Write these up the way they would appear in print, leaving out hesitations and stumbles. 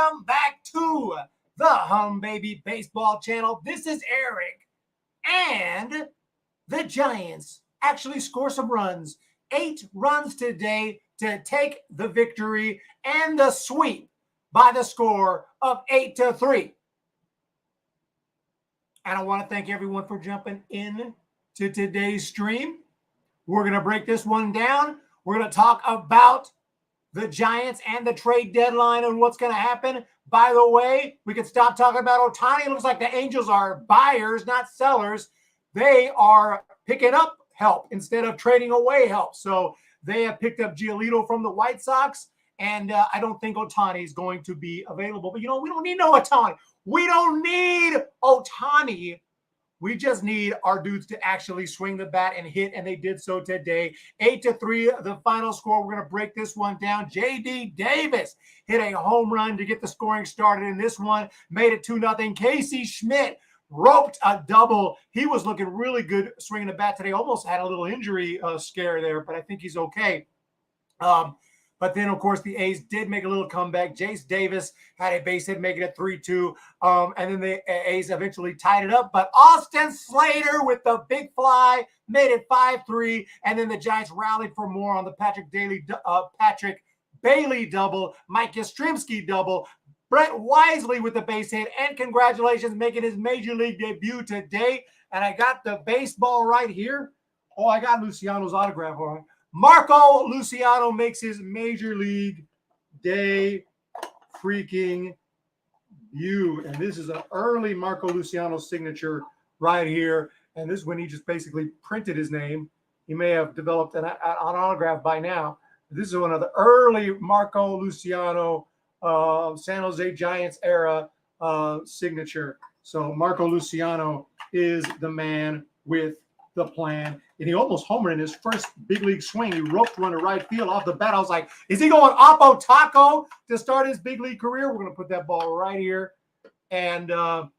welcome back to the Hum Baby Baseball channel. This is Eric, and the Giants actually score some runs. 8 runs today to take the victory and the sweep by the score of 8-3. And I want to thank everyone for jumping in to today's stream. We're going to break this one down. We're going to talk about the Giants and the trade deadline and what's going to happen. By the way, we can stop talking about Ohtani. It looks like the Angels are buyers, not sellers. They are picking up help instead of trading away help. So they have picked up Giolito from the White Sox, and I don't think Ohtani is going to be available. But, we don't need no Ohtani. We don't need Ohtani. We just need our dudes to actually swing the bat and hit, and they did so today. 8-3, the final score. We're going to break this one down. J.D. Davis hit a home run to get the scoring started in this one. Made it 2-0. Casey Schmidt roped a double. He was looking really good swinging the bat today. Almost had a little injury scare there, but I think he's okay. But then, of course, the A's did make a little comeback. Jace Davis had a base hit, making it 3-2. And then the A's eventually tied it up. But Austin Slater with the big fly made it 5-3. And then the Giants rallied for more on the Patrick Bailey double, Mike Yastrzemski double, Brett Wisely with the base hit. And congratulations, making his major league debut today. And I got the baseball right here. Oh, I got Luciano's autograph on it. Marco Luciano makes his major league day freaking debut. And this is an early Marco Luciano signature right here. And this is when he just basically printed his name. He may have developed an autograph by now. This is one of the early Marco Luciano San Jose Giants era signature. So Marco Luciano is the man with the plan. And he almost homered in his first big league swing. He roped one to right field off the bat. I was like, is he going Oppo Taco to start his big league career? We're going to put that ball right here. And hello,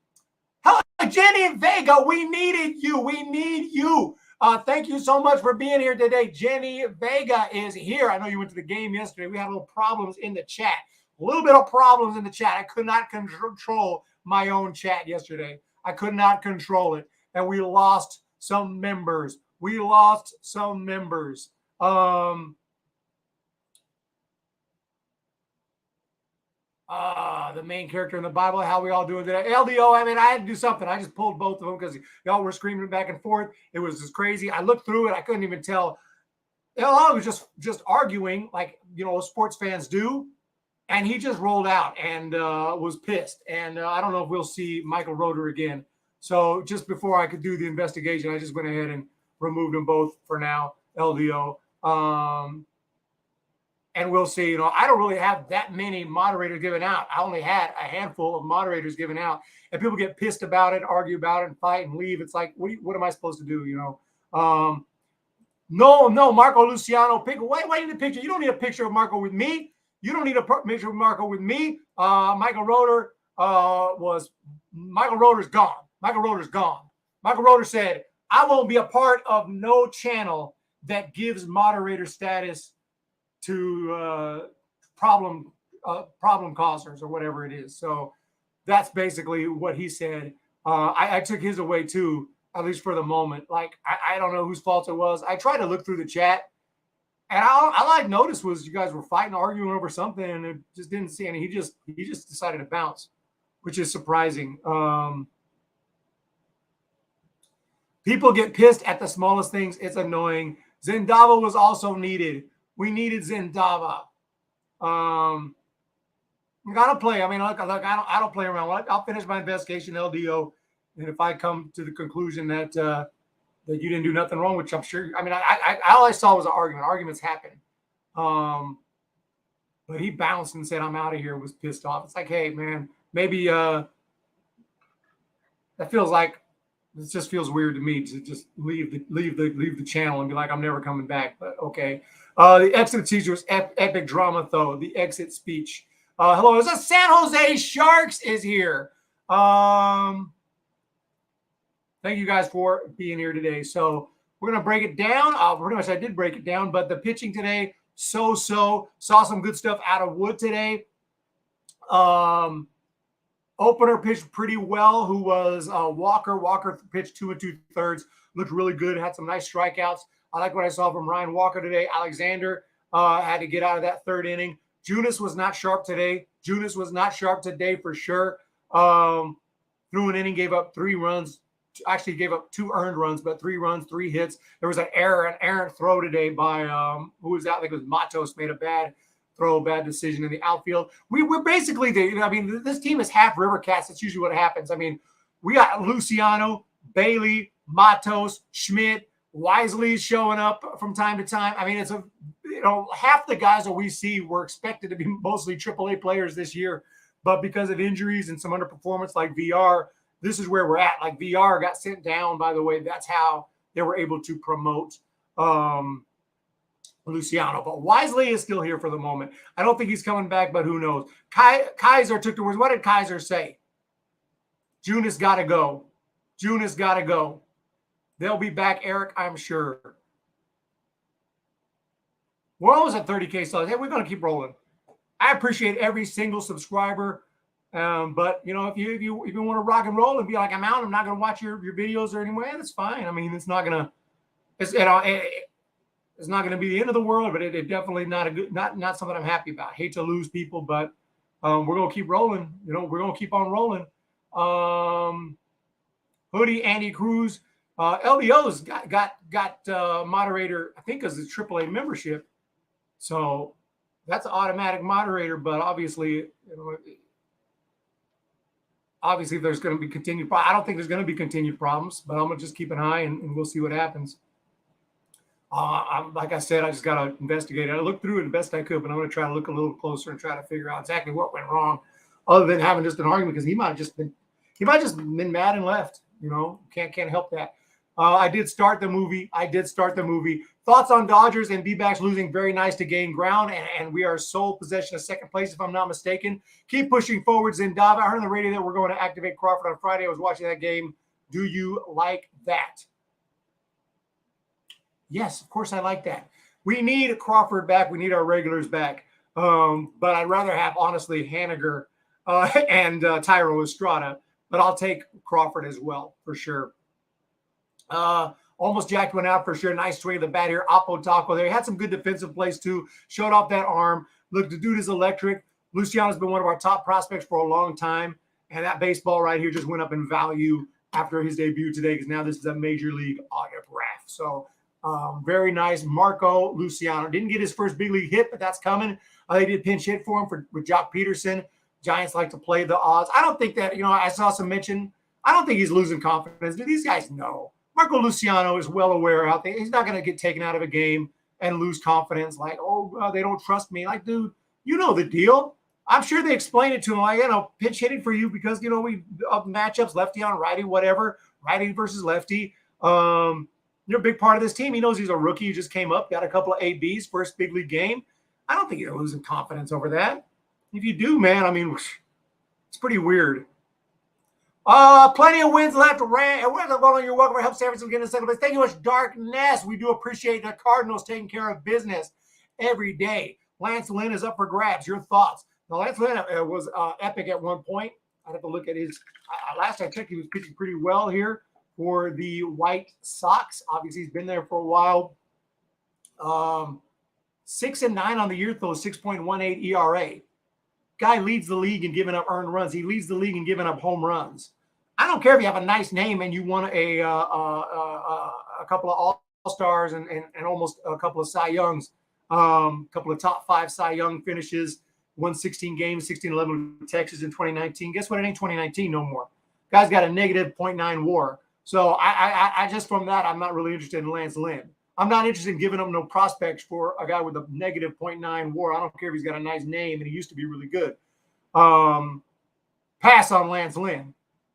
Jenny Vega. We needed you. We need you. Thank you so much for being here today. Jenny Vega is here. I know you went to the game yesterday. We had a little problems in the chat. A little bit of problems in the chat. I could not control my own chat yesterday. I could not control it. And we lost some members. The main character in the Bible, how we all doing today? LDO, I mean, I had to do something. I just pulled both of them because y'all were screaming back and forth. It was just crazy. I looked through it. I couldn't even tell. I was just arguing like, sports fans do. And he just rolled out and was pissed. And I don't know if we'll see Michael Roeder again. So just before I could do the investigation, I just went ahead and removed them both for now, LDO. And we'll see. I don't really have that many moderators given out. I only had a handful of moderators given out. And people get pissed about it, argue about it, and fight and leave. It's like, what am I supposed to do, No, Marco Luciano. Wait the picture. You don't need a picture of Marco with me. You don't need a picture of Marco with me. Michael Roeder Michael Roeder's gone. Michael Roeder's gone. Michael Roeder said, I won't be a part of no channel that gives moderator status to problem causers or whatever it is. So that's basically what he said. I took his away too, at least for the moment. Like, I don't know whose fault it was. I tried to look through the chat, and all I noticed was you guys were fighting, arguing over something, and it just didn't see any. He just decided to bounce, which is surprising. People get pissed at the smallest things. It's annoying. Zendava was also needed. We needed Zendava. Gotta play. I mean, look, I don't play around. I'll finish my investigation, LDO, and if I come to the conclusion that that you didn't do nothing wrong, which I'm sure. I mean, all I saw was an argument. Arguments happen. But he bounced and said, "I'm out of here." Was pissed off. It's like, hey, man, maybe that feels like. It just feels weird to me to just leave the channel and be like, I'm never coming back. But okay. The exit speech was epic drama, though. The exit speech. Hello, it's a San Jose Sharks is here. Thank you guys for being here today. So we're gonna break it down. Pretty much I did break it down, but the pitching today, so saw some good stuff out of Wood today. Opener pitched pretty well, who was Walker. Walker pitched 2 2/3, looked really good, had some nice strikeouts. I like what I saw from Ryan Walker today. Alexander had to get out of that third inning. Junis was not sharp today. Junis was not sharp today for sure. Through an inning, gave up 3 runs. Actually gave up 2 earned runs, but 3 runs, 3 hits. There was an errant throw today by who was out? I think it was Matos, made a bad throw, a bad decision in the outfield. We're basically this team is half River Cats. That's usually what happens. I mean, we got Luciano, Bailey, Matos, Schmidt, Wisely's showing up from time to time. I mean, it's half the guys that we see were expected to be mostly AAA players this year, but because of injuries and some underperformance like VR, this is where we're at. Like VR got sent down, by the way. That's how they were able to promote Luciano. But Wisely is still here for the moment. I don't think he's coming back, but who knows? Kaiser took the words. What did Kaiser say? Junis got to go. Junis got to go. They'll be back, Eric, I'm sure. We're almost at 30K subs. Hey, we're going to keep rolling. I appreciate every single subscriber. But if you want to rock and roll and be like, I'm out, I'm not going to watch your videos or anyway, that's fine. I mean, it's not going to, it's not going to be the end of the world, but it definitely not something I'm happy about. Hate to lose people, but we're going to keep rolling. We're going to keep on rolling. Hoodie, Andy Cruz, LDO's got moderator, I think, as a AAA membership. So that's an automatic moderator, but obviously, obviously there's going to be continued. I don't think there's going to be continued problems, but I'm going to just keep an eye and we'll see what happens. Like I said, I just got to investigate it. I looked through it the best I could, but I'm going to try to look a little closer and try to figure out exactly what went wrong, other than having just an argument, because he might have just been mad and left. Can't help that. I did start the movie. Thoughts on Dodgers and D-backs losing? Very nice to gain ground, and we are sole possession of second place, if I'm not mistaken. Keep pushing forward, Zindava. I heard on the radio that we're going to activate Crawford on Friday. I was watching that game. Do you like that? Yes, of course I like that. We need Crawford back. We need our regulars back. But I'd rather have, honestly, Haniger and Tyro Estrada. But I'll take Crawford as well, for sure. Almost jacked one out for sure. Nice swing of the bat here. Oppo Taco there. He had some good defensive plays too. Showed off that arm. Look, the dude is electric. Luciano's been one of our top prospects for a long time. And that baseball right here just went up in value after his debut today, because now this is a major league autograph. So very nice. Marco Luciano didn't get his first big league hit, but that's coming. They did pinch hit for him with Jock Peterson. Giants like to play the odds. I don't think that, I saw some mention. I don't think he's losing confidence. These guys know. Marco Luciano is well aware out there. He's not going to get taken out of a game and lose confidence like, they don't trust me. Like, dude, you know the deal. I'm sure they explained it to him, like, pitch hitting for you because, we matchups, lefty on righty, whatever, righty versus lefty. You're a big part of this team. He knows he's a rookie. He just came up, got a couple of ABs, first big league game. I don't think you're losing confidence over that. If you do, man, I mean, it's pretty weird. Plenty of wins left. You're welcome to help San Francisco get in second place. Thank you much, Darkness. We do appreciate the Cardinals taking care of business every day. Lance Lynn is up for grabs. Your thoughts? Now, Lance Lynn was epic at one point. I'd have to look at his. Last I checked, he was pitching pretty well here for the White Sox. Obviously, he's been there for a while. 6-9 on the year, though, 6.18 ERA. Guy leads the league in giving up earned runs. He leads the league in giving up home runs. I don't care if you have a nice name and you won a couple of All-Stars and almost a couple of Cy Youngs, a couple of top 5 Cy Young finishes, won 16 games, 16-11 with Texas in 2019. Guess what? It ain't 2019 no more. Guy's got a negative .9 WAR. So I just from that, I'm not really interested in Lance Lynn. I'm not interested in giving up no prospects for a guy with a negative .9 WAR. I don't care if he's got a nice name and he used to be really good. Pass on Lance Lynn.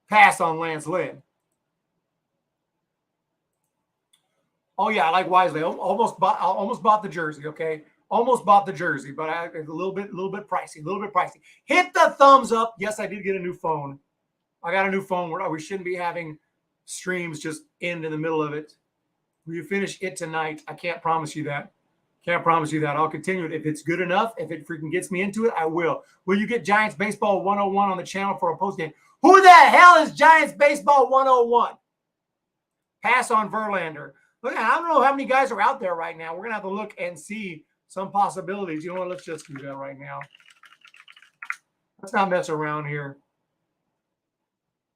Pass on Lance Lynn. Oh yeah, I like Wisely. Almost bought the jersey. Okay, almost bought the jersey, but it's a little bit pricey. Hit the thumbs up. Yes, I did get a new phone. I got a new phone. We shouldn't be having streams just end in the middle of it. Will you finish it tonight? I can't promise you that. Can't promise you that. I'll continue it. If it's good enough, if it freaking gets me into it, I will. Will you get Giants Baseball 101 on the channel for a post game? Who the hell is Giants Baseball 101? Pass on Verlander. Look, I don't know how many guys are out there right now. We're going to have to look and see some possibilities. You know what? Let's just do that right now. Let's not mess around here.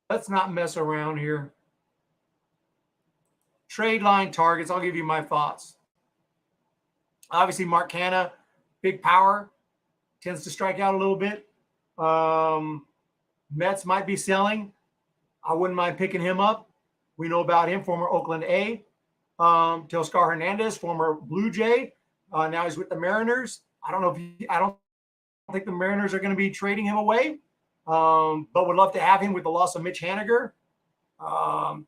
Let's not mess around here. Trade line targets. I'll give you my thoughts. Obviously, Mark Canha, big power, tends to strike out a little bit. Mets might be selling. I wouldn't mind picking him up. We know about him, former Oakland A. Teoscar Hernandez, former Blue Jay. Now he's with the Mariners. I don't think the Mariners are going to be trading him away, but would love to have him with the loss of Mitch Haniger.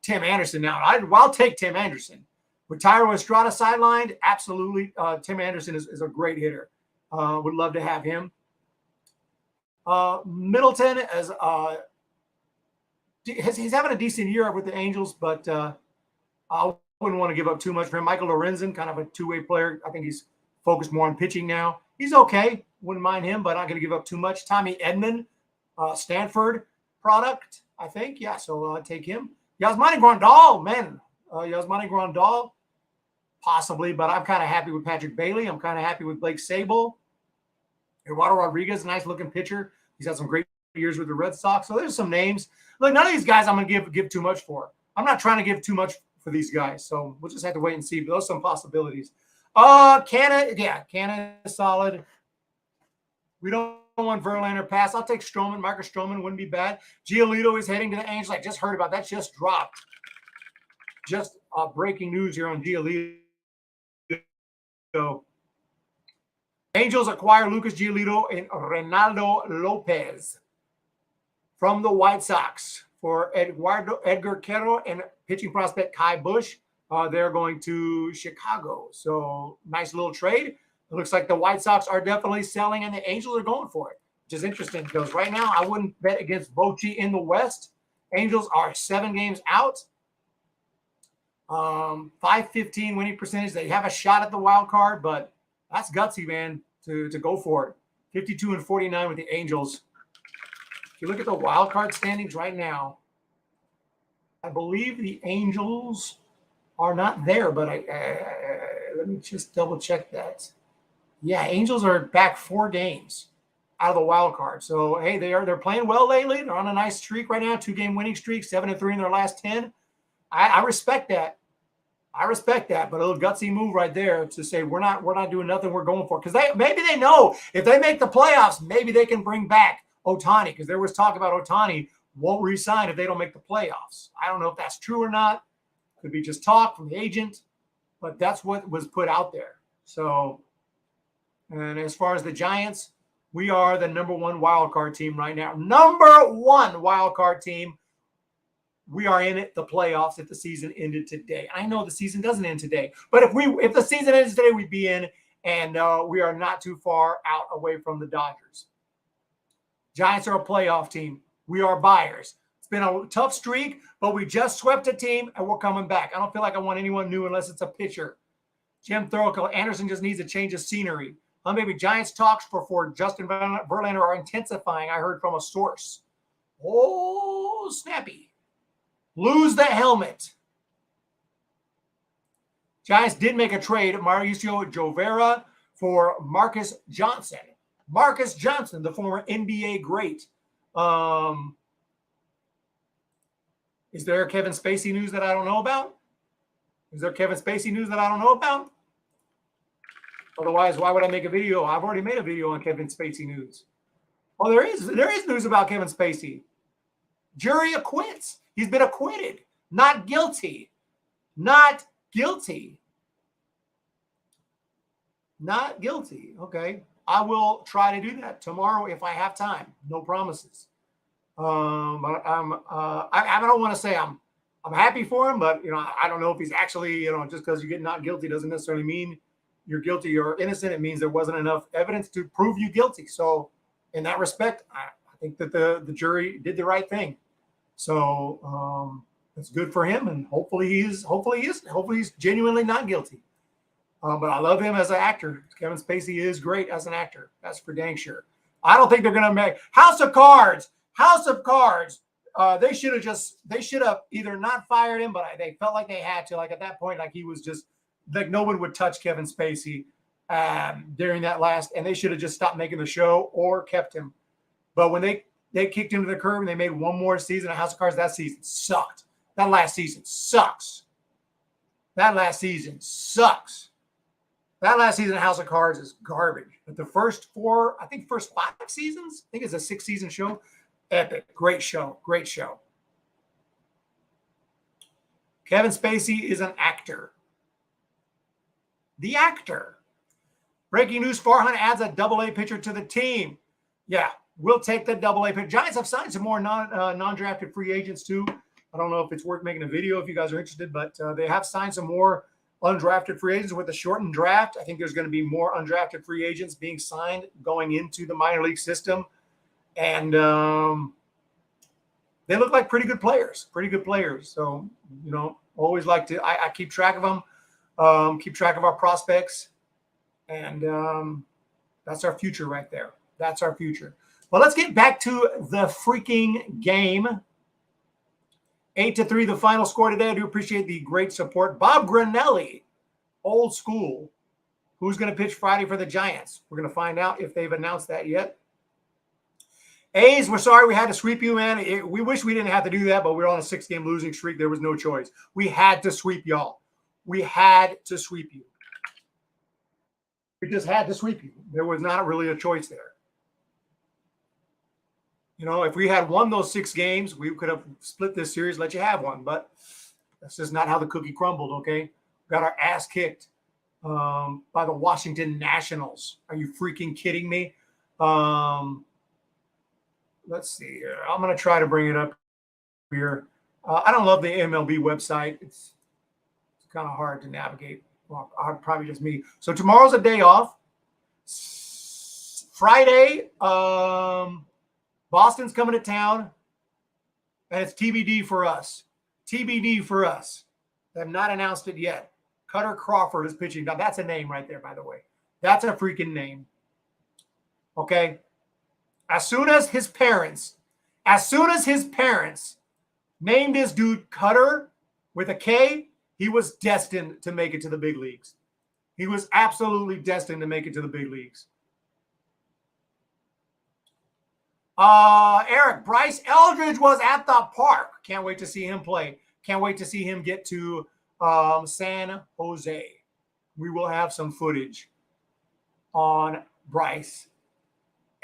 Tim Anderson now. I'll take Tim Anderson. With Tyro Estrada sidelined, absolutely. Tim Anderson is a great hitter. Would love to have him. Middleton he's having a decent year with the Angels, but I wouldn't want to give up too much for him. Michael Lorenzen, kind of a two-way player. I think he's focused more on pitching now. He's okay. Wouldn't mind him, but not going to give up too much. Tommy Edman, Stanford product, I think. Yeah, so take him. Yasmani Grandal, man. Yasmani Grandal, possibly, but I'm kind of happy with Patrick Bailey. I'm kind of happy with Blake Sable. Eduardo Rodriguez, nice-looking pitcher. He's had some great years with the Red Sox. So there's some names. Look, none of these guys I'm going to give too much for. I'm not trying to give too much for these guys, so we'll just have to wait and see. But those are some possibilities. Canha is solid. We don't want Verlander pass. I'll take Stroman. Marcus Stroman wouldn't be bad. Giolito is heading to the Angels. I just heard about that. Just dropped. Just breaking news here on Giolito. Angels acquire Lucas Giolito and Reynaldo Lopez from the White Sox for Edgar Quero and pitching prospect Kai Bush. They're going to Chicago. So nice little trade. It looks like the White Sox are definitely selling and the Angels are going for it, which is interesting because right now I wouldn't bet against Bochy in the West. Angels are 7 games out. 515 winning percentage. They have a shot at the wild card, but that's gutsy, man, to go for it. 52-49 with the Angels. If you look at the wild card standings right now, I believe the Angels are not there, but let me just double check that. Yeah, Angels are back 4 games out of the wild card. So hey, they're playing well lately. They're on a nice streak right now, 2-game winning streak, 7-3 in their last 10. I respect that. I respect that, but a little gutsy move right there to say we're not doing nothing. We're going for it because maybe they know if they make the playoffs, maybe they can bring back Ohtani because there was talk about Ohtani won't re-sign if they don't make the playoffs. I don't know if that's true or not. Could be just talk from the agent, but that's what was put out there. So, and as far as the Giants, we are the number 1 wild card team right now. Number 1 wild card team. We are in it, the playoffs, if the season ended today. I know the season doesn't end today, but if the season ends today, we'd be in, and we are not too far out away from the Dodgers. Giants are a playoff team. We are buyers. It's been a tough streak, but we just swept a team, and we're coming back. I don't feel like I want anyone new unless it's a pitcher. Jim Thorogood, Anderson just needs a change of scenery. Maybe Giants talks for Justin Verlander are intensifying, I heard from a source. Oh, snappy. Lose the helmet. Giants did make a trade, Mauricio Jovera for Marcus Johnson. Marcus Johnson, the former NBA great. Is there Kevin Spacey news that I don't know about? Is there Kevin Spacey news that I don't know about? Otherwise, why would I make a video? I've already made a video on Kevin Spacey news. Oh, there is news about Kevin Spacey. Jury acquits. He's been acquitted. Not guilty. Not guilty. Not guilty. Okay. I will try to do that tomorrow if I have time. No promises. But I don't want to say I'm happy for him, but I don't know if he's actually, just because you get not guilty doesn't necessarily mean you're guilty or innocent. It means there wasn't enough evidence to prove you guilty. So in that respect, I think that the jury did the right thing. So it's good for him, and hopefully he's genuinely not guilty. But I love him as an actor. Kevin Spacey is great as an actor. That's for dang sure. I don't think they're going to make House of Cards. House of Cards. They should have either not fired him, but they felt like they had to. Like at that point, like he was just like no one would touch Kevin Spacey during that last, and they should have just stopped making the show or kept him. But when they kicked him to the curb and they made one more season of House of Cards, that season sucked. That last season sucks. That last season sucks. That last season of House of Cards is garbage. But the first four, I think first 5 seasons, I think it's a 6-season show. Epic. Great show. Great show. Kevin Spacey is an actor. The actor. Breaking news, Farhan adds a double-A pitcher to the team. Yeah, we'll take the double-A pitcher. Giants have signed some more non-drafted free agents too. I don't know if it's worth making a video if you guys are interested, but they have signed some more undrafted free agents with the shortened draft. I think there's going to be more undrafted free agents being signed going into the minor league system. And they look like pretty good players. So, always like to, I keep track of them, keep track of our prospects. And that's our future right there. That's our future. Well, let's get back to the freaking game. 8-3, the final score today. I do appreciate the great support. Bob Granelli, old school. Who's going to pitch Friday for the Giants? We're going to find out if they've announced that yet. A's, we're sorry we had to sweep you, man. We wish we didn't have to do that, but we're on a 6-game losing streak. There was no choice. We had to sweep y'all. We had to sweep you. We just had to sweep you. There was not really a choice there. If we had won those 6 games, we could have split this series, let you have one. But that's just not how the cookie crumbled, okay? Got our ass kicked by the Washington Nationals. Are you freaking kidding me? Let's see here. I'm going to try to bring it up here. I don't love the MLB website. It's kind of hard to navigate. Well, probably just me. So tomorrow's a day off. Friday, Boston's coming to town, and it's TBD for us. TBD for us. They have not announced it yet. Cutter Crawford is pitching. Now, that's a name right there, by the way. That's a freaking name. Okay? As soon as his parents named his dude Cutter with a K, he was destined to make it to the big leagues. He was absolutely destined to make it to the big leagues. Eric, Bryce Eldridge was at the park. Can't wait to see him play. Can't wait to see him get to San Jose. We will have some footage on Bryce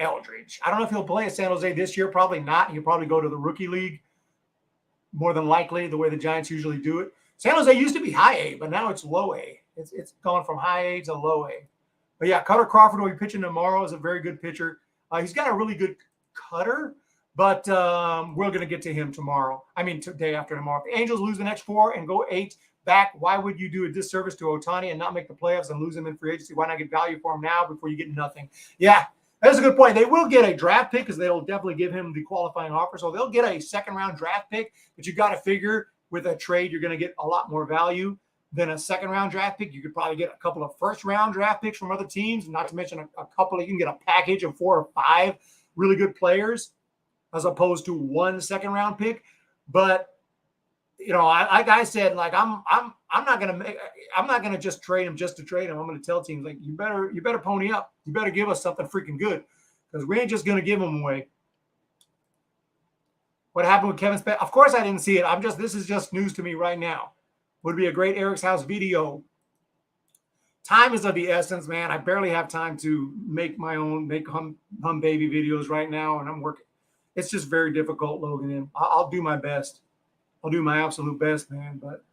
Eldridge. I don't know if he'll play at San Jose this year. Probably not. He'll probably go to the rookie league more than likely, the way the Giants usually do it. San Jose used to be high A, but now it's low A. It's gone from high A to low A. But yeah, Cutter Crawford will be pitching tomorrow. Is a very good pitcher. He's got a really good cutter, but we're going to get to him tomorrow. I mean, day after tomorrow. If the Angels lose the next 4 and go 8 back, why would you do a disservice to Ohtani and not make the playoffs and lose him in free agency? Why not get value for him now before you get nothing? Yeah, that's a good point. They will get a draft pick because they'll definitely give him the qualifying offer. So they'll get a second-round draft pick, but you got to figure with a trade you're going to get a lot more value than a second-round draft pick. You could probably get a couple of first-round draft picks from other teams, not to mention a couple. You can get a package of 4 or 5 really good players as opposed to 1 second-round pick. But like I said, like I'm not gonna just trade him just to trade him. I'm gonna tell teams like you better pony up. You better give us something freaking good because we ain't just gonna give him away. What happened with Kevin Spacey? Of course I didn't see it. This is just news to me right now. Would be a great Eric's House video. Time is of the essence, man. I barely have time to make my own hum baby videos right now, and I'm working. It's just very difficult loading in. I'll do my best. I'll do my absolute best, man. But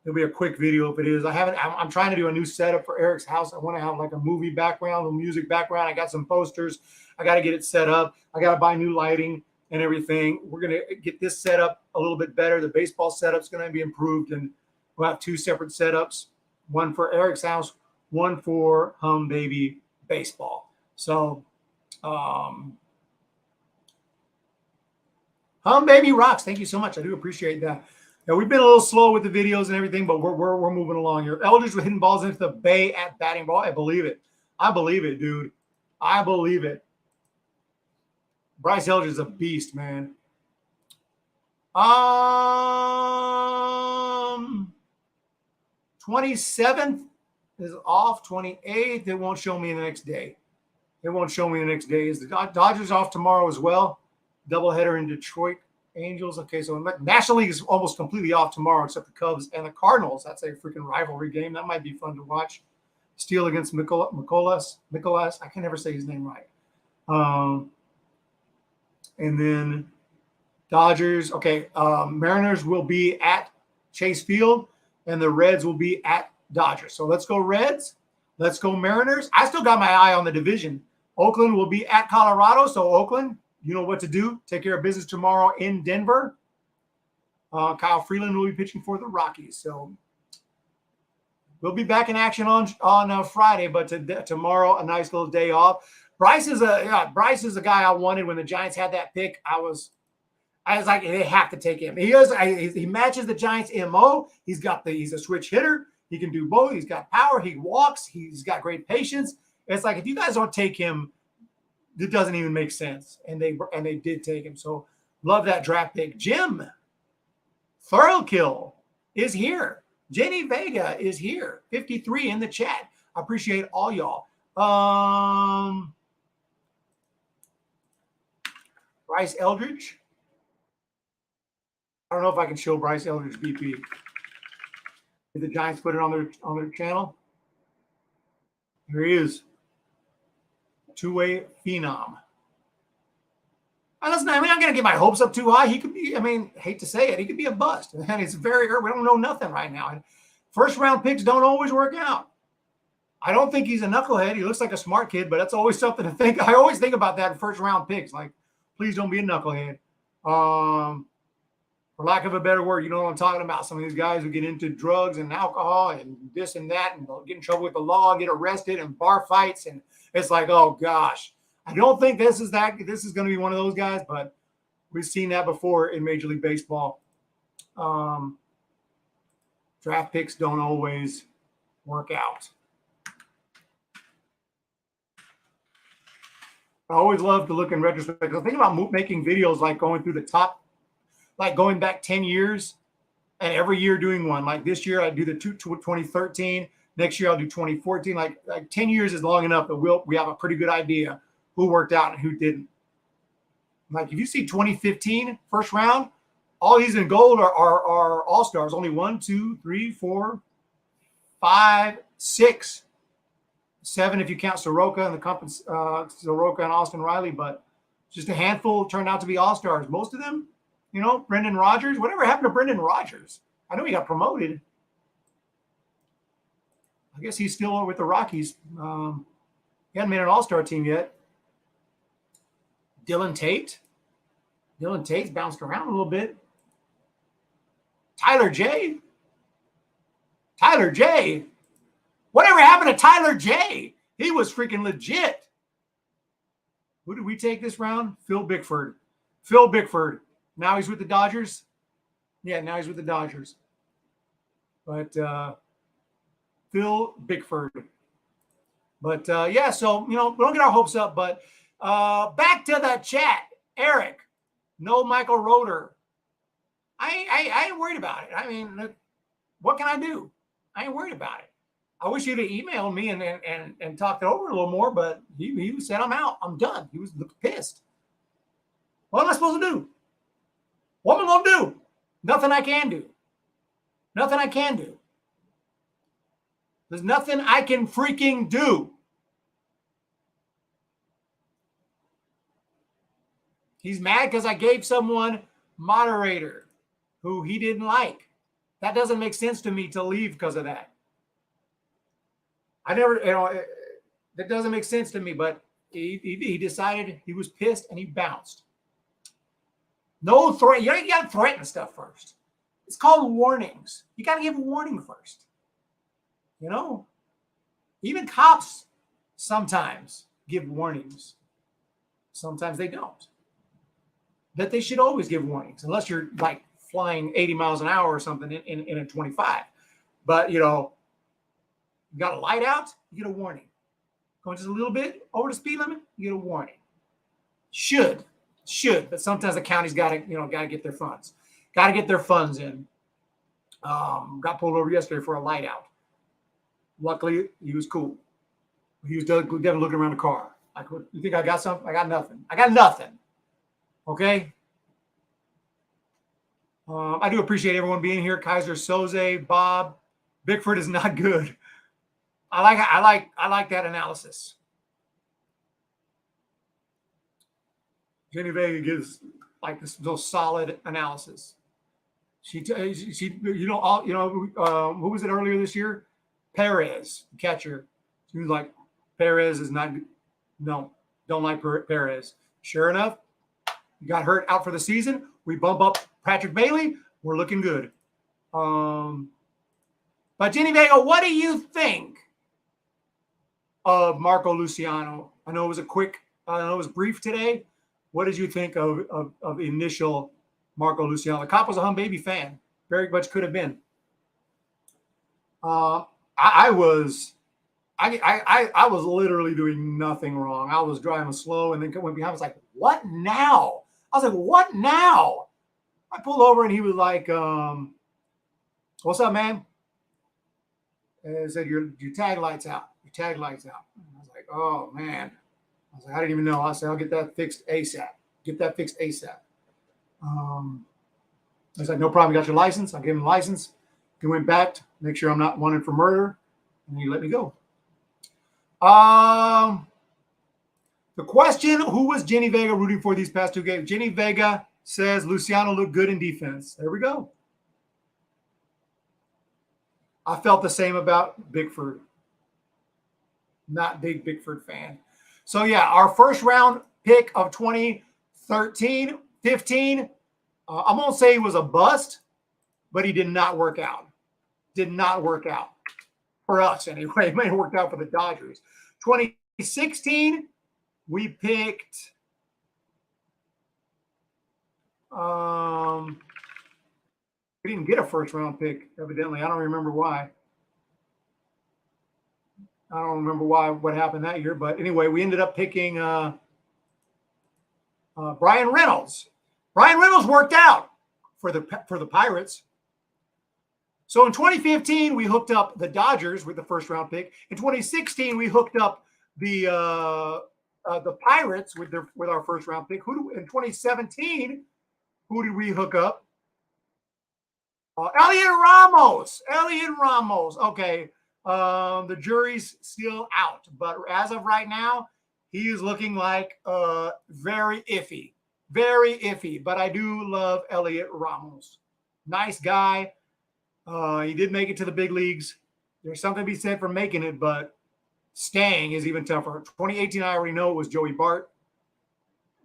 it'll be a quick video if it is. I'm trying to do a new setup for Eric's House. I want to have like a movie background, a music background. I got some posters. I got to get it set up. I got to buy new lighting and everything. We're gonna get this set up a little bit better. The baseball setup's gonna be improved, and we'll have 2 separate setups. One for Eric's House, one for Hum Baby Baseball. So, Hum Baby rocks. Thank you so much. I do appreciate that. Yeah, we've been a little slow with the videos and everything, but we're moving along here. Eldridge with hitting balls into the bay at batting ball. I believe it. I believe it, dude. I believe it. Bryce Eldridge is a beast, man. 27th is off. 28th, it won't show me the next day. It won't show me the next day. Is the Dodgers off tomorrow as well? Doubleheader in Detroit. Angels. Okay, so National League is almost completely off tomorrow, except the Cubs and the Cardinals. That's a freaking rivalry game. That might be fun to watch. Steele against Nicolas. I can never say his name right. And then Dodgers. Okay, Mariners will be at Chase Field, and the Reds will be at Dodgers. So let's go Reds. Let's go Mariners. I still got my eye on the division. Oakland will be at Colorado. So Oakland, you know what to do. Take care of business tomorrow in Denver. Kyle Freeland will be pitching for the Rockies. So we'll be back in action on Friday, but tomorrow a nice little day off. Bryce is a guy I wanted when the Giants had that pick. I was like, they have to take him. He matches the Giants' MO. He's a switch hitter. He can do both. He's got power. He walks. He's got great patience. It's like, if you guys don't take him, it doesn't even make sense. And they did take him. So love that draft pick. Jim Thorokill is here. Jenny Vega is here. 53 in the chat. I appreciate all y'all. Bryce Eldridge. I don't know if I can show Bryce Eldridge BP. Did the Giants put it on their channel? Here he is. Two-way phenom. I'm not going to get my hopes up too high. He could be, hate to say it, he could be a bust. And it's very early. We don't know nothing right now. And first-round picks don't always work out. I don't think he's a knucklehead. He looks like a smart kid, but that's always something to think. I always think about that in first-round picks. Like, please don't be a knucklehead. For lack of a better word, you know what I'm talking about. Some of these guys who get into drugs and alcohol and this and that and get in trouble with the law, get arrested and bar fights. And it's like, oh, gosh. I don't think this is going to be one of those guys, but we've seen that before in Major League Baseball. Draft picks don't always work out. I always love to look in retrospect. I think about making videos like going through the top, like going back 10 years and every year doing one. Like this year, I do the 2013. Next year, I'll do 2014. Like 10 years is long enough that we have a pretty good idea who worked out and who didn't. Like if you see 2015 first round, all these in gold are all-stars. Only 1, 2, 3, 4, 5, 6, 7 if you count Soroka and Soroka and Austin Riley, but just a handful turned out to be all-stars. Most of them, Brendan Rodgers. Whatever happened to Brendan Rodgers? I know he got promoted. I guess he's still with the Rockies. He hasn't made an all-star team yet. Dylan Tate's bounced around a little bit. Tyler J. Whatever happened to Tyler J? He was freaking legit. Who did we take this round? Phil Bickford. Now he's with the Dodgers. Yeah, now he's with the Dodgers. But Phil Bickford. But yeah, so we don't get our hopes up. But back to the chat. Eric, no Michael Roeder. I ain't worried about it. What can I do? I ain't worried about it. I wish he'd have emailed me and talked it over a little more, but he said, I'm out. I'm done. He was pissed. What am I supposed to do? What am I going to do? Nothing I can do. There's nothing I can freaking do. He's mad because I gave someone moderator who he didn't like. That doesn't make sense to me to leave because of that. That doesn't make sense to me, but he decided he was pissed and he bounced. No threat. You got to threaten stuff first. It's called warnings. You got to give a warning first. Even cops sometimes give warnings. Sometimes they don't. That they should always give warnings, unless you're like flying 80 miles an hour or something in a 25. But, you know, you got a light out, you get a warning. Going just a little bit over the speed limit, you get a warning. Should, but sometimes the county's got to get their funds. Got to get their funds in. Got pulled over yesterday for a light out. Luckily, he was cool. He was definitely looking around the car. Like, you think I got something? I got nothing. I got nothing. Okay. I do appreciate everyone being here. Kaiser Soze, Bob, Bickford is not good. I like that analysis. Jenny Vega gives like those solid analysis. She who was it earlier this year? Perez, the catcher. She was like, Perez is not good. No, don't like Perez. Sure enough, he got hurt out for the season. We bump up Patrick Bailey. We're looking good. But Jenny Vega, what do you think of Marco Luciano? I know it was brief today. What did you think of initial Marco Luciano? The cop was a hum baby fan. Very much could have been. I was literally doing nothing wrong. I was driving slow and then went behind. I was like, what now? I pulled over and he was like, what's up, man? And I said, your tag light's out. Your tag light's out. And I was like, oh, man. I was like, I didn't even know. I said, I'll get that fixed ASAP. I was like, no problem. You got your license? I gave him the license. He went back to make sure I'm not wanted for murder. And he let me go. The question, who was Jenny Vega rooting for these past two games? Jenny Vega says Luciano looked good in defense. There we go. I felt the same about Bickford. Not big Bickford fan. So, yeah, our first round pick of 2013-15, I'm going to say he was a bust, but he did not work out. Did not work out. For us, anyway. It may have worked out for the Dodgers. 2016, we picked we didn't get a first-round pick, evidently. I don't remember why. What happened that year. But anyway, we ended up picking Brian Reynolds. Brian Reynolds worked out for the Pirates. So in 2015, we hooked up the Dodgers with the first-round pick. In 2016, we hooked up the Pirates with our first-round pick. In 2017, who did we hook up? Elliot Ramos. Okay. The jury's still out, but as of right now, he is looking like very iffy. But I do love Elliot Ramos. Nice guy. He did make it to the big leagues. There's something to be said for making it, but staying is even tougher. 2018, I already know it was Joey Bart.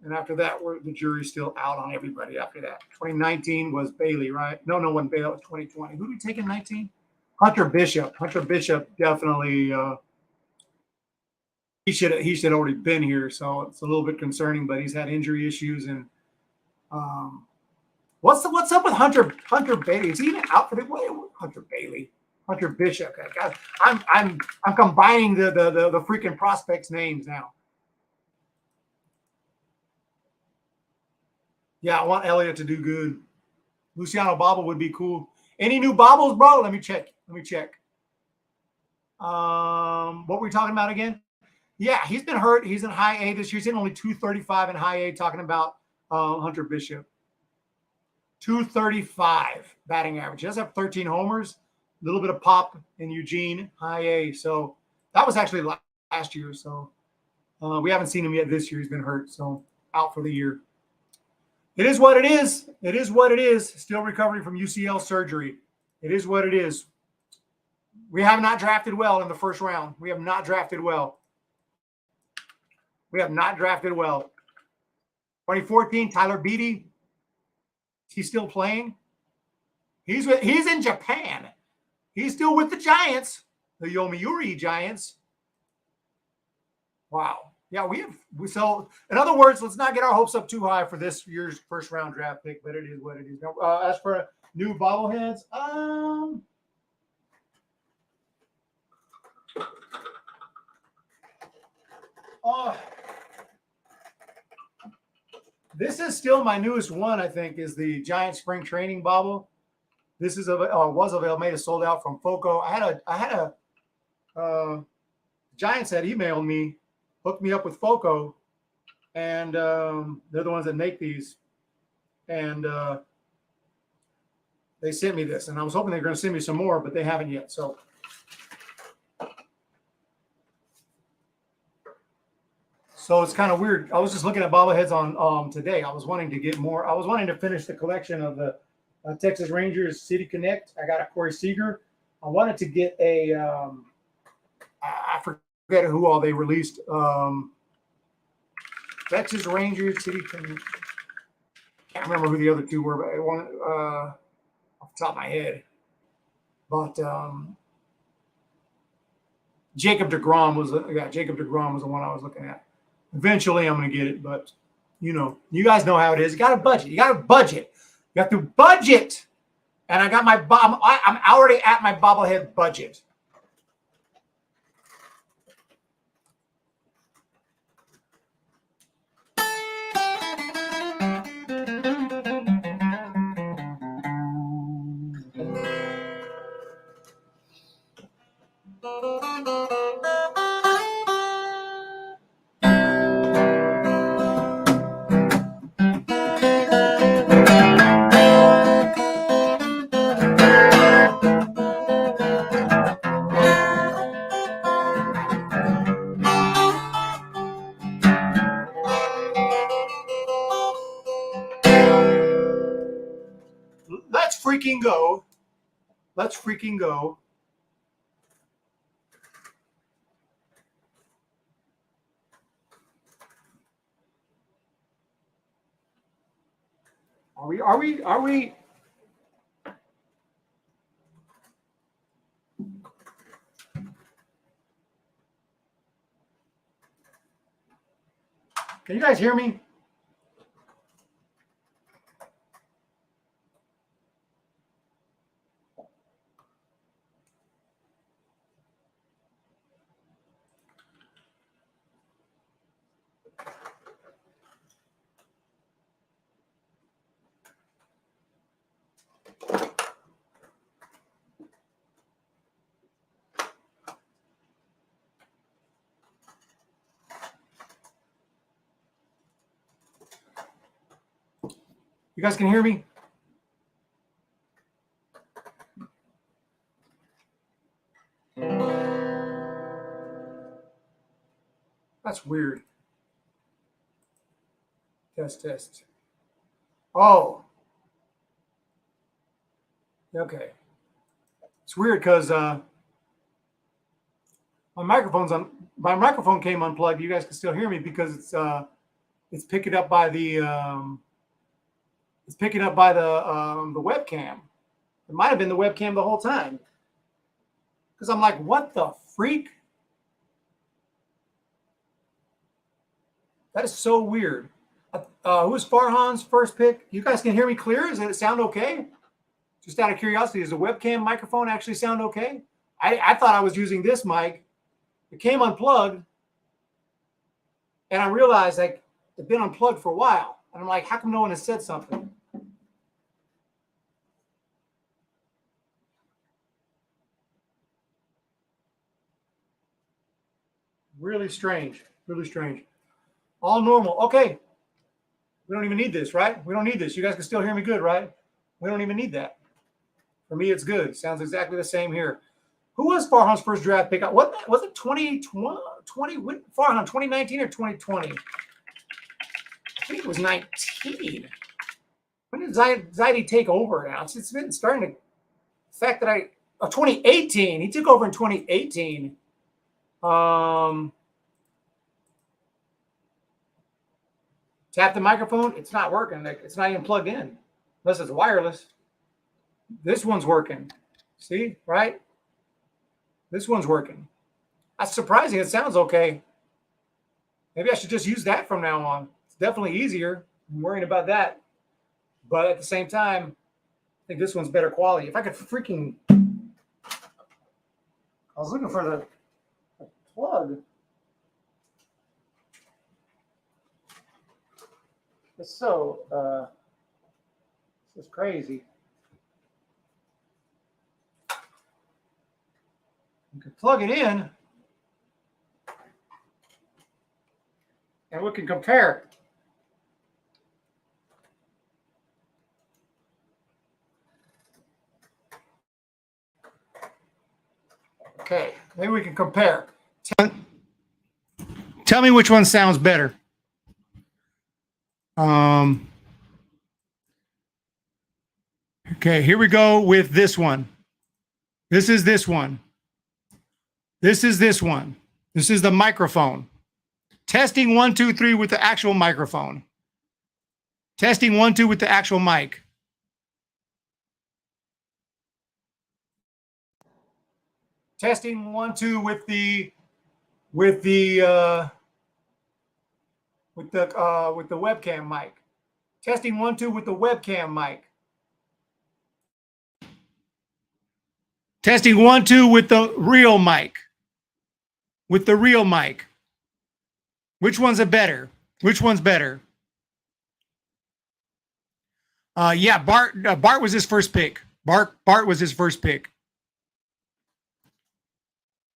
And after that, the jury's still out on everybody after that. 2019 was Bailey, right? No, wasn't Bailey. That was 2020. Who did we take in 19? Hunter Bishop. Hunter Bishop definitely he should have already been here, so it's a little bit concerning, but he's had injury issues. And what's up with Hunter Bailey? Is he even out for the Hunter Bailey? Hunter Bishop. God, I'm combining the freaking prospects' names now. Yeah, I want Elliot to do good. Luciano Bobble would be cool. Any new bobbles, bro? Let me check. What were we talking about again? Yeah, he's been hurt. He's in high A this year. He's in only 235 in high A, talking about Hunter Bishop. 235 batting average. He does have 13 homers. A little bit of pop in Eugene, high A. So that was actually last year. So we haven't seen him yet this year. He's been hurt. So out for the year. It is what it is. Still recovering from UCL surgery. It is what it is. We have not drafted well in the first round. We have not drafted well. 2014, Tyler Beatty. He's still playing. He's in Japan. He's still with the Giants, the Yomiuri Giants. Wow. Yeah, so in other words, let's not get our hopes up too high for this year's first round draft pick, but it is what it is. Now, as for new bobbleheads, this is still my newest one. I think is the Giant Spring Training bobble. This is was available, made it sold out from Foco. I had a Giants had emailed me, hooked me up with Foco, and they're the ones that make these, and they sent me this, and I was hoping they were going to send me some more, but they haven't yet. So it's kind of weird. I was just looking at bobbleheads on today. I was wanting to get more. I was wanting to finish the collection of the Texas Rangers City Connect. I got a Corey Seager. I wanted to get a I forget who all they released. Texas Rangers City Connect. Can't remember who the other two were, but I want off the top of my head. But Jacob DeGrom was the one I was looking at. Eventually, I'm going to get it, but you guys know how it is. You got to budget. You got to budget. You have to budget. And I got I'm already at my bobblehead budget. Let's freaking go. Let's freaking go. Are we? Can you guys hear me? You guys can hear me? That's weird. Test. Oh. Okay. It's weird because my microphone came unplugged. You guys can still hear me because it's picking up by the webcam. It might have been the webcam the whole time. Because I'm like, what the freak? That is so weird. Who was Farhan's first pick? You guys can hear me clear? Does it sound okay? Just out of curiosity, does the webcam microphone actually sound okay? I thought I was using this mic. It came unplugged. And I realized like it'd been unplugged for a while. And I'm like, how come no one has said something? Really strange. Really strange. All normal. Okay. We don't even need this, right? We don't need this. You guys can still hear me good, right? We don't even need that. For me, it's good. Sounds exactly the same here. Who was Farhan's first draft pick? What was it? 2020? Farhan, 2019 or 2020? I think it was 19. When did Zaidi take over now? It's been starting to. The fact that 2018. He took over in 2018. Tap the microphone. It's not working. It's not even plugged in, unless it's wireless. This one's working. See, right? This one's working. That's surprising. It sounds okay. Maybe I should just use that from now on. It's definitely easier. I'm worrying about that. But at the same time, I think this one's better quality. If I could freaking... I was looking for the plug. It's so... this is crazy. You can plug it in, and we can compare. Okay, maybe we can compare. Tell me which one sounds better. Okay, here we go with this one. This is this one. This is this one. This is the microphone. Testing 1, 2, 3 with the actual microphone. Testing 1, 2 with the actual mic. Testing 1, 2 with the webcam mic. Testing 1, 2 with the webcam mic. Testing 1, 2 with the real mic. With the real mic. Which one's a better? Which one's better? Yeah, Bart was his first pick. Bart was his first pick.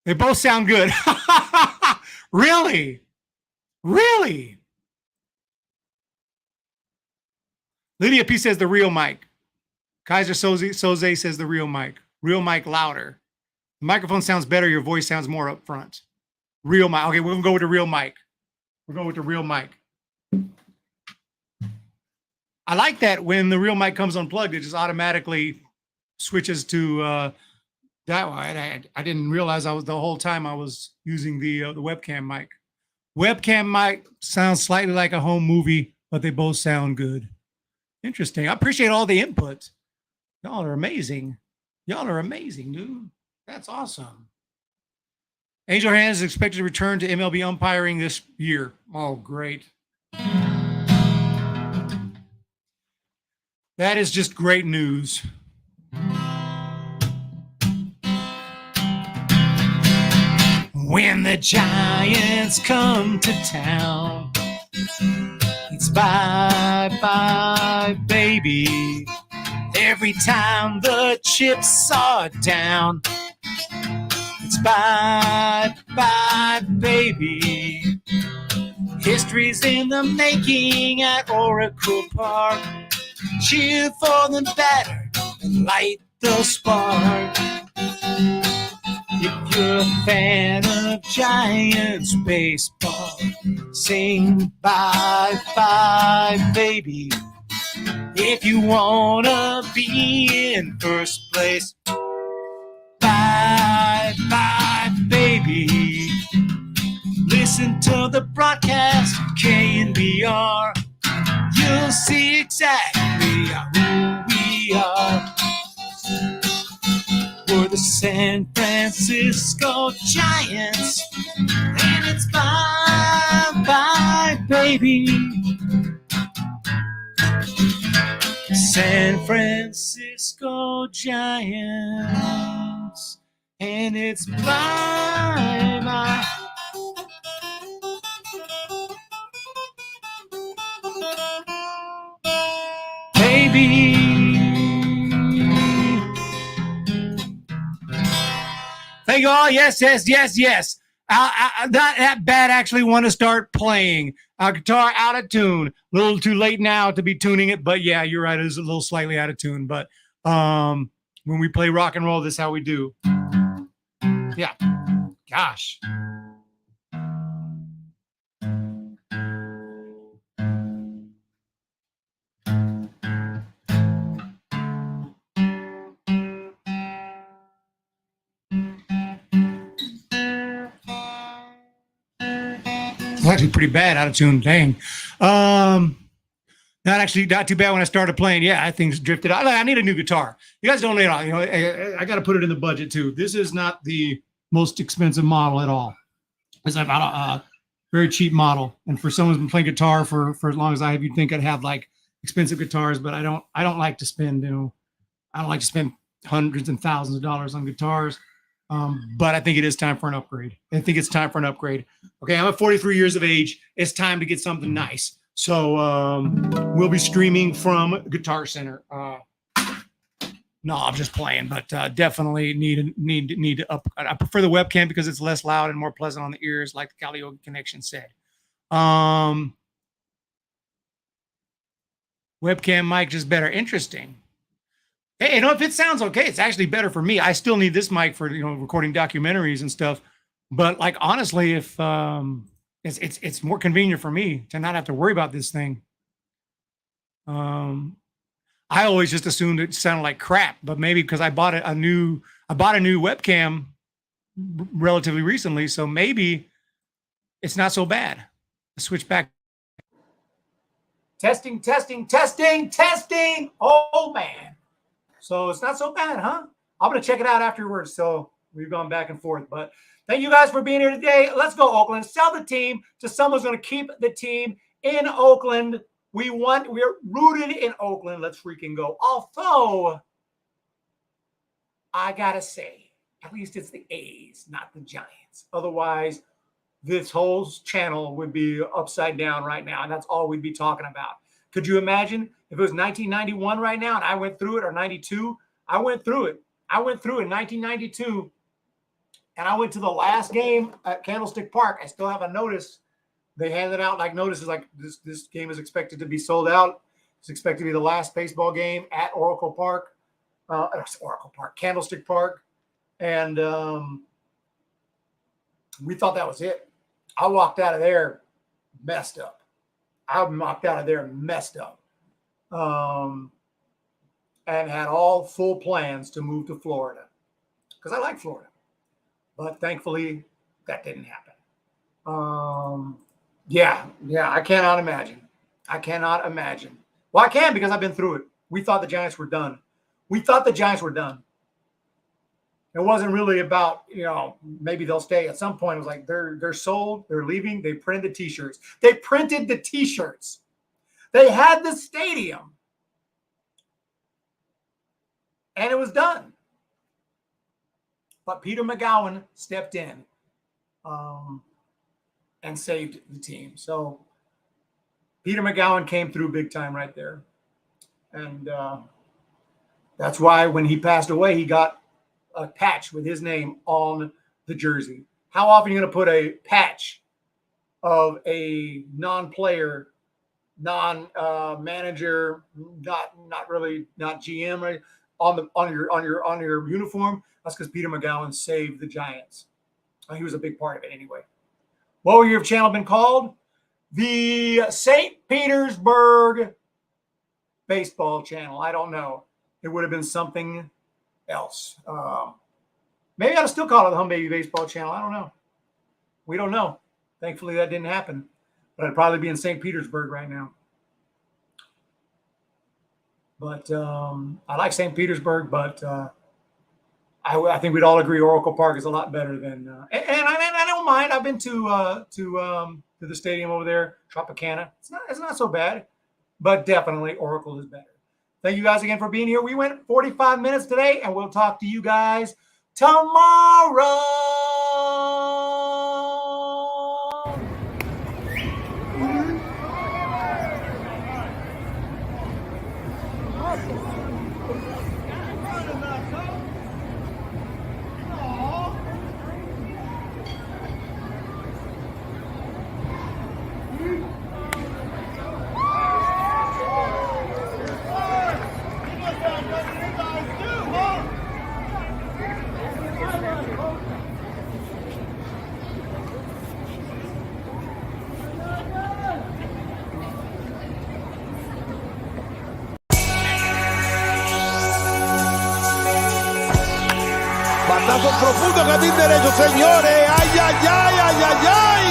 They both sound good. Really? Really? Lydia P says the real mic. Kaiser Soze says the real mic. Real mic louder. The microphone sounds better. Your voice sounds more up front. Real mic. Okay, we're going to go with the real mic. We're going with the real mic. I like that when the real mic comes unplugged, it just automatically switches to that one. I didn't realize the whole time I was using the webcam mic. Webcam mic sounds slightly like a home movie, but they both sound good. Interesting. I appreciate all the input. Y'all are amazing. Y'all are amazing, dude. That's awesome. Angel Hands is expected to return to MLB umpiring this year. Oh, great. That is just great news. When the Giants come to town, it's bye-bye, baby. Every time the chips are down, it's bye-bye, baby. History's in the making at Oracle Park. Cheer for the batter and light the spark. If you're a fan of Giants baseball, sing bye-bye, baby. If you wanna be in first place, bye-bye, baby. Listen to the broadcast, KNBR. You'll see exactly who we are. We're the San Francisco Giants, and it's bye-bye, baby. San Francisco Giants, and it's bye-bye. Baby. Thank you all. Yes. That bat actually want to start playing. Our guitar out of tune. A little too late now to be tuning it, but yeah, you're right. It is a little slightly out of tune. But when we play rock and roll, this is how we do. Yeah. Gosh. It's actually pretty bad out of tune. Dang. Not too bad when I started playing. Yeah, things drifted out. I need a new guitar. You guys don't know. I got to put it in the budget too. This is not the most expensive model at all. It's about very cheap model. And for someone who's been playing guitar for as long as I have, you'd think I'd have like expensive guitars, but I don't like to spend, I don't like to spend hundreds and thousands of dollars on guitars. But I think it is time for an upgrade. I think it's time for an upgrade. Okay, I'm at 43 years of age. It's time to get something nice. So we'll be streaming from Guitar Center. No, I'm just playing, but definitely need to up. I prefer the webcam because it's less loud and more pleasant on the ears, like the Calliope Connection said. Webcam mic just better. Interesting. Hey, if it sounds okay, it's actually better for me. I still need this mic for recording documentaries and stuff. But like honestly, if it's more convenient for me to not have to worry about this thing. I always just assumed it sounded like crap, but maybe because I bought a new webcam relatively recently, so maybe it's not so bad. Let's switch back. Testing. Oh man. So it's not so bad, huh? I'm going to check it out afterwards. So we've gone back and forth. But thank you guys for being here today. Let's go, Oakland. Sell the team to someone who's going to keep the team in Oakland. We're rooted in Oakland. Let's freaking go. Although, I got to say, at least it's the A's, not the Giants. Otherwise, this whole channel would be upside down right now. And that's all we'd be talking about. Could you imagine if it was 1991 right now and I went through it, or 92? I went through it. I went through it in 1992, and I went to the last game at Candlestick Park. I still have a notice. They handed out like notices like this game is expected to be sold out. It's expected to be the last baseball game at Candlestick Park. And we thought that was it. I walked out of there messed up. And had all full plans to move to Florida because I like Florida, but thankfully that didn't happen. Yeah, I cannot imagine. Well, I can because I've been through it. We thought the Giants were done. It wasn't really about, maybe they'll stay at some point. It was like they're sold, they're leaving. They printed the T-shirts. They had the stadium. And it was done. But Peter McGowan stepped in and saved the team. So Peter McGowan came through big time right there. And that's why when he passed away, he got a patch with his name on the jersey. How often are you going to put a patch of a non-player, non-manager, not GM, right, on your uniform? That's because Peter McGowan saved the Giants. He was a big part of it anyway. What would your channel been called? The St. Petersburg Baseball Channel. I don't know. It would have been something else. Maybe I'd still call it the Hum Baby Baseball Channel. I don't know. We don't know. Thankfully, that didn't happen. But I'd probably be in St. Petersburg right now. But I like St. Petersburg, but I think we'd all agree Oracle Park is a lot better than. And I don't mind. I've been to the stadium over there, Tropicana. It's not so bad, but definitely Oracle is better. Thank you guys again for being here. We went 45 minutes today, and we'll talk to you guys tomorrow. Batazo profundo, jardín derecho, señores. ¡Ay, ay, ay, ay, ay, ay!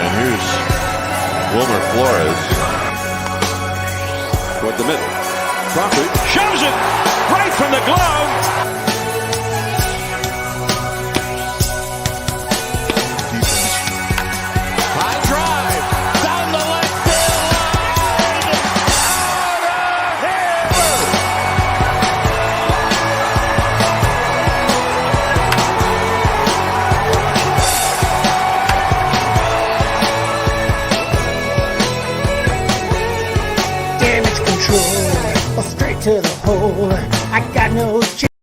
And here's Wilmer Flores toward the middle. Crawford shoves it right from the glove. to the hole. I got no chance.